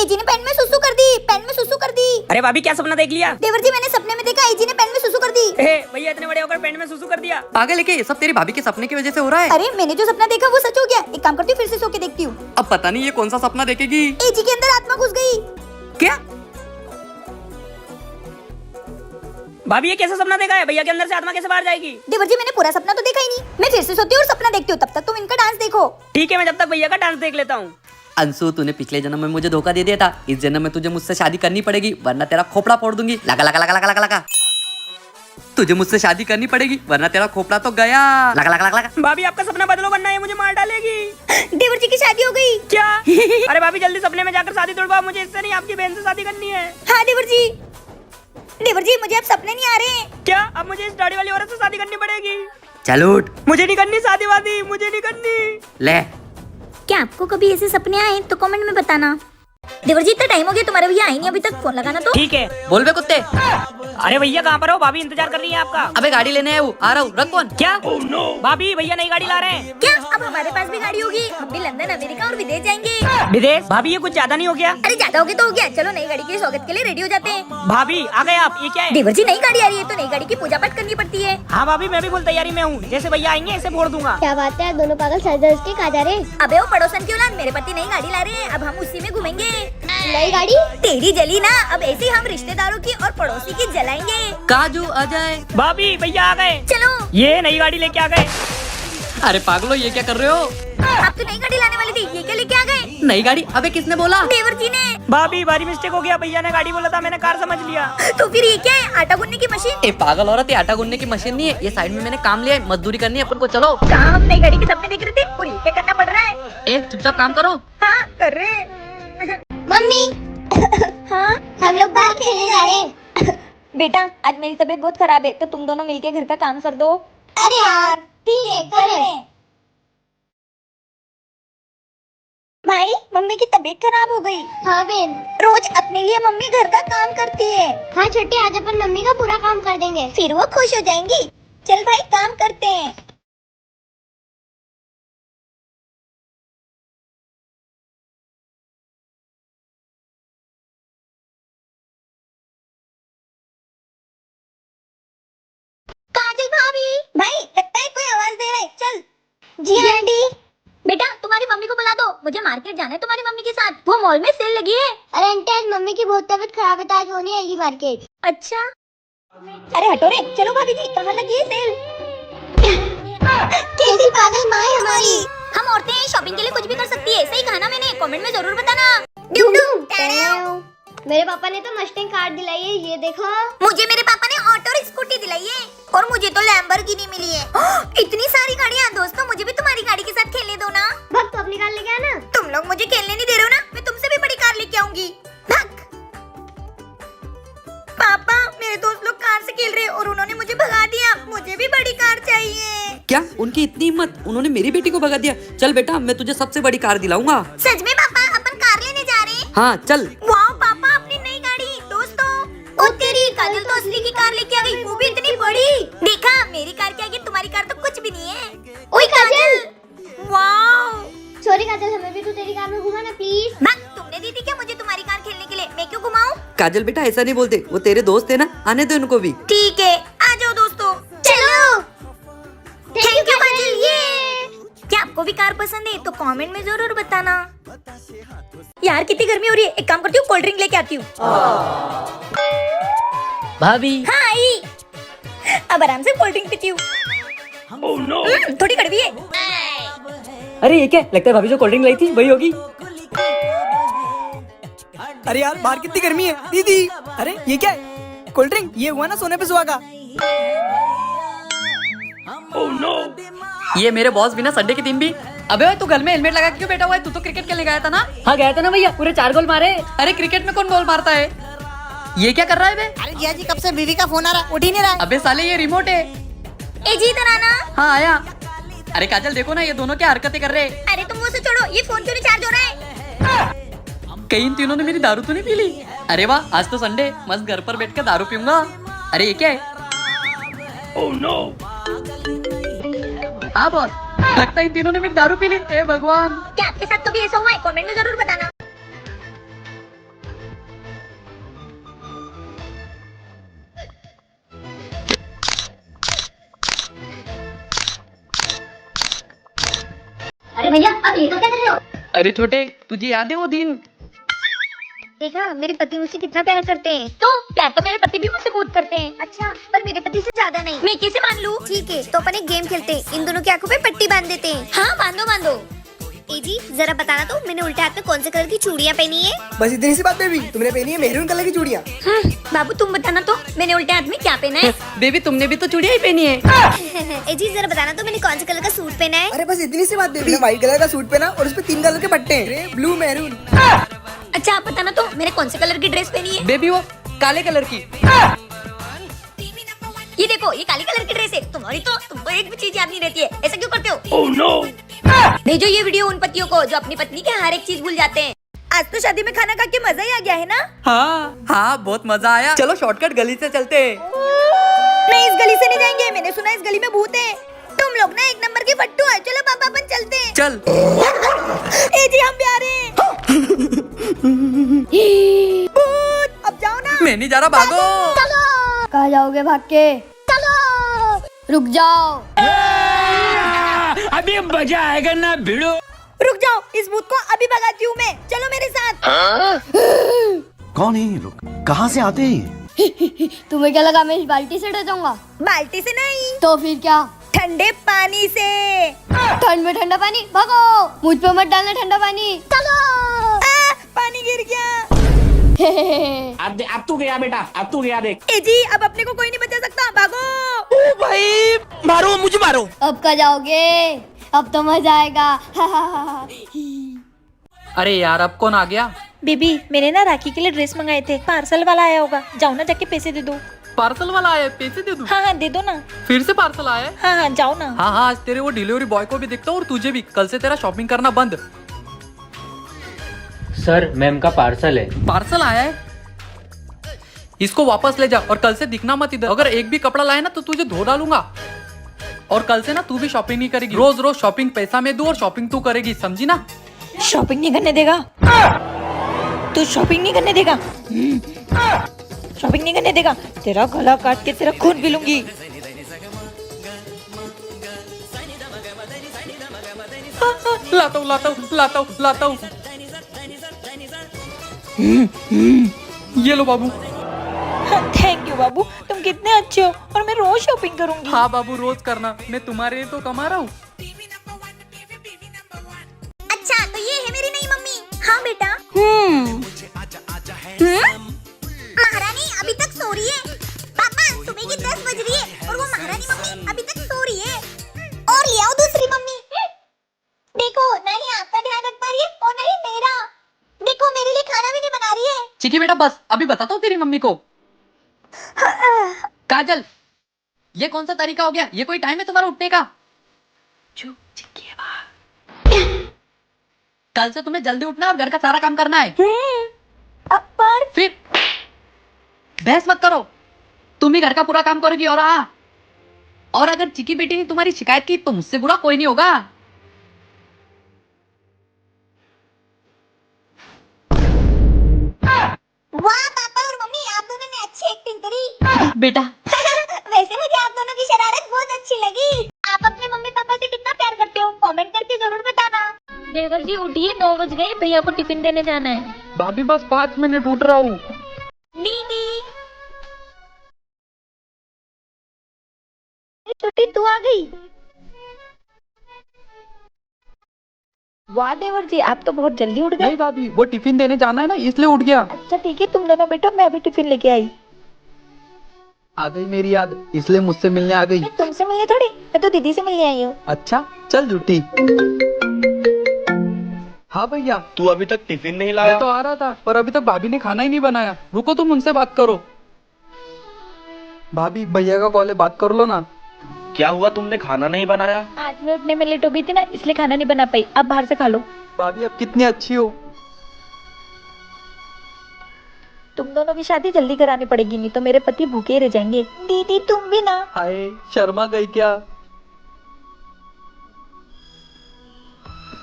एजी ने पैंट में सुसु कर दी, पैंट में सुसु कर दी। अरे भाभी क्या सपना देख लिया? देवर जी मैंने सपने में देखा एजी ने पैंट में सुसु कर दी। भैया इतने बड़े होकर पैंट में सुसु कर दिया। पागल है क्या? ये सब तेरी भाभी के सपने की वजह से हो रहा है। अरे मैंने जो सपना देखा वो सच हो गया। एक काम करती हूँ फिर से सो के देखती हूँ। अब पता नहीं ये कौन सा सपना देखेगी। एजी के अंदर आत्मा घुस गई। क्या? भाभी ये कैसा सपना देखा है? भैया के अंदर से आत्मा कैसे बाहर जाएगी? देवर जी मैंने पूरा सपना तो देखा ही नहीं। मैं फिर से सोती हूँ और सपना देखती हूँ, तब तक तुम इनका डांस देखो। ठीक है, मैं जब तक भैया का डांस देख लेता हूँ। अंशु, तूने पिछले जन्म में मुझे धोखा दे दिया था। इस जन्म में तुझे मुझसे शादी करनी पड़ेगी, वरना तेरा खोपड़ा फोड़ दूंगी। लगा लगा लगा लगा लगा लगा। तुझे मुझसे शादी करनी पड़ेगी, वरना तेरा खोपड़ा तो गया। लगा लगा लगा लगा। भाभी आपका सपना बदलो, वरना ये मुझे मार डालेगी। देवर जी की शादी हो गई। क्या? अरे भाभी जल्दी सपने में जाकर शादी तोड़वाओ, मुझे इससे नहीं आपकी बहन से शादी करनी है। हाँ देवर जी मुझे अब सपने नहीं आ रहे हैं। क्या अब मुझे इस दाढ़ी वाली औरत से शादी करनी पड़ेगी? चलो उठ। मुझे नहीं करनी शादी वादी, मुझे नहीं करनी। ले। क्या आपको कभी ऐसे सपने आए तो कमेंट में बताना। देवर जी इतना टाइम हो गया, तुम्हारे भैया आए नहीं अभी तक, फोन लगाना तो। ठीक है। बोल बे कुत्ते। अरे भैया कहाँ पर हो? भाभी इंतजार कर रही है आपका। अबे गाड़ी लेने आया हूँ, आ रहा हूँ। रख फोन। क्या? भाभी भैया नई गाड़ी ला रहे हैं। क्या अब हमारे पास भी गाड़ी होगी? हम भी लंदन, अमेरिका और विदेश जाएंगे। विदेश? भाभी ये कुछ ज्यादा नहीं हो गया? अरे ज्यादा हो गया तो हो गया। चलो नई गाड़ी के स्वागत के लिए रेडी हो जाते हैं। भाभी आ गए आप? ये क्या है? देवर जी नई गाड़ी आ रही है तो नई गाड़ी की पूजा पाठ करनी पड़ती है। हाँ भाभी मैं भी फुल तैयारी में हूँ, जैसे भैया आएंगे ऐसे फोड़ दूंगा। क्या बात है, दोनों पागल सर के कहा जा रहे हैं? अबे वो पड़ोसन की औलाद, मेरे पति नई गाड़ी ला रहे हैं, अब हम उसी में घूमेंगे। नई गाड़ी? तेरी जली ना, अब ऐसे ही हम रिश्तेदारों की और पड़ोसी की जलाएंगे। काजू आ जाए। भाभी भैया आ गए। चलो। ये नई गाड़ी लेके आ गए। अरे पागलो, ये क्या कर रहे हो? आप तो नई गाड़ी लाने वाली थी, ये क्या लेके आ गए? नई गाड़ी? अबे किसने बोला? देवर जी ने। भाभी भारी मिस्टेक हो गया, भैया ने गाड़ी बोला था, मैंने कार समझ लिया। तो फिर ये क्या है? आटा गूंदने की मशीन? ए पागल औरत, ये आटा गूंदने की मशीन नहीं है। ये साइड में मैंने काम लिया है, मजदूरी करनी है अपन को। चलो। कहाँ हम नई गाड़ी के सपने देख रहे थे और ये क्या करना पड़ रहा है? ए चुपचाप काम करो। हाँ कर रहे हैं। मम्मी हाँ हम लोग बाहर खेलने जा रहे हैं। बेटा आज मेरी तबीयत बहुत खराब है, तो तुम दोनों मिलके घर का काम कर दो। अरे यार ठीक है कर रहे हैं। भाई मम्मी की तबीयत खराब हो गई। हाँ बहन। रोज अपने लिए मम्मी घर का काम करती है। हाँ छोटी, आज अपन मम्मी का पूरा काम कर देंगे। फिर वो खुश हो जाएंगी। चल भाई काम करते हैं। काजल भाभी, भाई लगता है कोई आवाज दे रहा है, चल। जी आंटी। बेटा तुम्हारी मम्मी को बुला दो, मुझे मार्केट जाना है तुम्हारी मम्मी के साथ, वो मॉल में सेल लगी है। अरे आंटी आज मम्मी की बहुत तबीयत खराब है, तो आज वो नहीं आएगी मार्केट। अच्छा अरे हटो रे, चलो भाभी जी कहाँ लगी है सेल? कैसी पागल माँ है हमारी। हम औरतें शॉपिंग के लिए कुछ भी कर सकती है, सही कहा ना मैंने? कमेंट में जरूर बताना। डुम डुम टैराउ। मेरे पापा ने तो मस्टैंग कार दिलाई है, ये देखो। मुझे मेरे पापा ने ऑटो और स्कूटी दिलाई है, और मुझे तो लैम्बोर्गिनी मिली है। इतनी सारी गाड़ियाँ। दोस्तों मुझे भी तुम्हारी गाड़ी के साथ खेलने दो ना। भक्त तो अपनी कार लेके आना। तुम लोग मुझे खेलने नहीं दे रहे हो ना, मैं तुमसे भी बड़ी कार लेके आऊंगी। भग। पापा मेरे दोस्त लोग कार से खेल रहे और उन्होंने मुझे भगा दिया, मुझे भी बड़ी कार चाहिए। क्या उनकी इतनी हिम्मत? उन्होंने मेरी बेटी को भगा दिया। चल बेटा, मैं तुझे सबसे बड़ी कार दिलाऊंगा। सच में पापा अपन कार लेने जा रहे हैं? हाँ चल। वाओ पापा अपनी नई गाड़ी। दोस्तों ओ तेरी, काजल तो असली की कार लेके आ गई, वो भी इतनी बड़ी। देखा मेरी कार के आगे तुम्हारी कार तो कुछ भी नहीं है। ओए काजल। वाओ। सॉरी काजल, हमें भी तो तेरी कार में घुमाना प्लीज। तुमने दी थी क्या मुझे तुम्हारी कार खेलने के लिए? मैं क्यों घुमाऊं? काजल बेटा ऐसा नहीं बोलते, वो तेरे दोस्त है ना, आने दो उनको भी। ठीक है आ जाओ दोस्तों। चलो। थैंक यू काजल। ये क्या आपको भी कार पसंद है तो कमेंट में जरूर बताना। यार कितनी गर्मी हो रही है, एक काम करती हूँ कोल्ड ड्रिंक लेके आती हूँ। भाभी। हाँ आई। अब आराम से कोल्ड ड्रिंक पीती हूँ। थोड़ी कड़वी है। अरे ये क्या? लगता है भाभी जो कोल्ड ड्रिंक लाई थी वही होगी। अरे यार बाहर कितनी गर्मी है दीदी। अरे ये क्या है? Cold drink? ये हुआ ना सोने पे सुहागा। ये मेरे बॉस भी ना संडे के दिन भी। अबे भाई तू घर में हेलमेट लगा के क्यों बैठा हुआ है? तू तो क्रिकेट खेलने गया था ना? हाँ गया था ना भैया, पूरे 4 गोल मारे। अरे क्रिकेट में कौन बॉल मारता है? ये क्या कर रहा है बे? अरे जिया जी कब से बीवी का फोन आ रहा, उठ ही नहीं रहा। अबे साले ये रिमोट है। ए जी इधर आना। हाँ आया। अरे काजल देखो ना, ये दोनों क्या हरकतें कर रहे हैं। अरे तुम मुझसे छोड़ो, ये फोन क्यों नहीं चार्ज हो रहा है? कहीं इन तीनों ने मेरी दारू तो नहीं पी ली? अरे वाह, आज तो संडे, मस्त घर पर बैठ कर दारू पीऊंगा। अरे ये क्या है? Oh no. हाँ बॉस, लगता है इन तीनों ने मेरी दारू पी ली। हे भगवान। क्या आपके साथ कभी ऐसा हुआ है? कमेंट में जरूर बताना। भैया अब ये तो क्या कर रहे हो? अरे छोटे, तुझे याद है वो दिन? देखा मेरे पति मुझसे कितना प्यार करते हैं। तो प्यार तो मेरे पति भी मुझसे बहुत करते हैं। अच्छा पर मेरे पति से ज्यादा नहीं। मैं कैसे मान लूं? ठीक है तो अपन एक गेम खेलते हैं। इन दोनों की आंखों पे पट्टी बांध देते हैं। हाँ बांधो बांधो। ए जी जरा बताना तो मैंने उल्टे हाथ में कौन से कलर की चूड़ियाँ पहनी है? बस इतनी सी बात बेबी, तुमने पहनी है मेहरून कलर की चूड़ियाँ। बाबू तुम बताना तो मैंने उल्टे हाथ में क्या पहना है? बेबी तुमने भी तो चूड़ियाँ ही पहनी है। ए जी जरा बताना तो मैंने कौन से कलर का सूट पहना है? अरे बस इतनी सी बात बेबी, व्हाइट कलर का सूट पहना और उस पे 3 कलर के पट्टे हैं, ग्रे, ब्लू, मैरून। अच्छा आप बताना तो मैंने कौन से कलर की ड्रेस पहनी है? बेबी वो काले कलर की। ये देखो ये काली कलर की ड्रेस है तुम्हारी। तो तुमको एक भी चीज याद नहीं रहती है, ऐसा क्यों करते हो? Oh no! भेजो ये वीडियो उन पतियों को जो अपनी पत्नी के हर एक चीज भूल जाते हैं। आज तो शादी में खाना खा के मजा ही आ गया है ना? हाँ हाँ बहुत मजा आया। चलो शॉर्टकट गली से चलते हैं। नहीं इस गली से नहीं जाएंगे, मैंने सुना इस गली में भूत है। तुम लोग ना एक नंबर के फट्टू है। चलो पापा अपन चलते हैं। चल। ए जी हम भी आ रहे हैं। भूत अब जाओ ना। मैं नहीं जा रहा, भागो। कहाँ जाओगे भाग के? रुक जाओ। अभी मजा आएगा ना भिड़ो। रुक जाओ, इस भूत को अभी भगाती हूँ मैं। चलो मेरे साथ। कौन है ये लोग? कहाँ से आते हैं? तुम्हें क्या लगा मैं इस बाल्टी से डर जाऊंगा? बाल्टी से नहीं तो फिर क्या? ठंडे पानी से। ठंड में ठंडा पानी? भागो, मुझ पे मत डालना ठंडा पानी। चलो। पानी गिर गया। अब तू गया बेटा, अब तू गया देख। ए जी अब अपने को कोई नहीं बचा सकता, भागो। भाई मारो मुझे मारो। अब कहाँ जाओगे? अब तो मजा आएगा। अरे यार अब कौन आ गया? बेबी मैंने ना राखी के लिए ड्रेस मंगाए थे, पार्सल वाला आया होगा। जाओ ना जाके पैसे दे दो। पार्सल वाला आया है, पैसे दे दूं? हाँ हाँ दे दो ना। फिर से पार्सल आया है? हाँ हाँ जाओ ना। हाँ हाँ आज तेरे वो डिलीवरी बॉय को भी देखता हूँ और तुझे भी। कल से तेरा शॉपिंग करना बंद। सर मैम का पार्सल है। पार्सल आया है, इसको वापस ले जा और कल से दिखना मत इधर। अगर एक भी कपड़ा लाए ना तो तुझे धो डालूंगा। और कल से ना तू भी शॉपिंग नहीं करेगी। रोज रोज शॉपिंग पैसा मैं दूं और शॉपिंग तू करेगी, समझी ना? शॉपिंग नहीं करने देगा तू? शॉपिंग नहीं करने देगा? शॉपिंग नहीं करने देगा? तेरा गला काट के तेरा खून पी लूंगी। लाता हूँ लाता हूँ लाता हूँ लाता हूँ। ये लो बाबू। थैंक यू बाबू, तुम कितने अच्छे हो और मैं रोज शॉपिंग करूंगी। हाँ बाबू रोज करना, मैं तुम्हारे लिए तो कमा रहा हूँ। अच्छा तो ये है मेरी नई मम्मी। हाँ बेटा। महारानी अभी तक सो रही है। पापा सुबह की 10 बज रही है और वो महारानी मम्मी अभी तक सो रही है। और ले आओ दूसरी मम्मी। देखो नहीं आपका ध्यान रख पा रही है और नहीं मेरा। देखो मेरे लिए खाना भी नहीं बना रही है। चिकी बेटा बस अभी बताता हूँ तेरी मम्मी को। काजल ये कौन सा तरीका हो गया? ये कोई टाइम है तुम्हारा उठने का? चुप चिकी कल से तुम्हें जल्दी उठना और घर का सारा काम करना है। पर फिर बहस मत करो, तुम ही घर का पूरा काम करोगी। और अगर चिकी बेटी ने तुम्हारी शिकायत की तो मुझसे बुरा कोई नहीं होगा। वाह पापा और मम्मी आप दोनों ने अच्छी एक्टिंग करी। बेटा वैसे मुझे आप दोनों की शरारत बहुत अच्छी लगी। आप अपने मम्मी पापा से कितना प्यार करते हो कमेंट करके जरूर बताना। देवर जी उठिए, 9 बज गए, भैया को टिफिन देने जाना है। भाभी बस 5 मिनट उठ रहा हूँ। दीदी छोटी तू आ गई। वाह देवर जी आप तो बहुत जल्दी उठ गए। नहीं भाभी वो टिफिन देने जाना है ना इसलिए उठ गया। अच्छा ठीक है तुम दोनों बैठो, मैं अभी टिफिन लेके आई। आ गई मेरी याद इसलिए मुझसे मिलने आ गई। मैं तुमसे मिलने थोड़ी, मैं तो दीदी से मिलने आई हूँ। अच्छा चल झूठी। हाँ भैया तू अभी तक टिफिन नहीं मैं लाया? तो आ रहा था पर अभी तक भाभी ने खाना ही नहीं बनाया। रुको तुम उनसे बात करो। भाभी भैया का कॉल है, बात कर लो ना। क्या हुआ तुमने खाना नहीं बनाया? आज मैं उठने में लेट हो गई थी ना, इसलिए खाना नहीं बना पाई। अब बाहर से खा लो। भाभी अब कितनी अच्छी हो। तुम दोनों की शादी जल्दी करानी पड़ेगी, नहीं तो मेरे पति भूखे ही रह जाएंगे। दीदी तुम भी ना। हाय शर्मा गई क्या?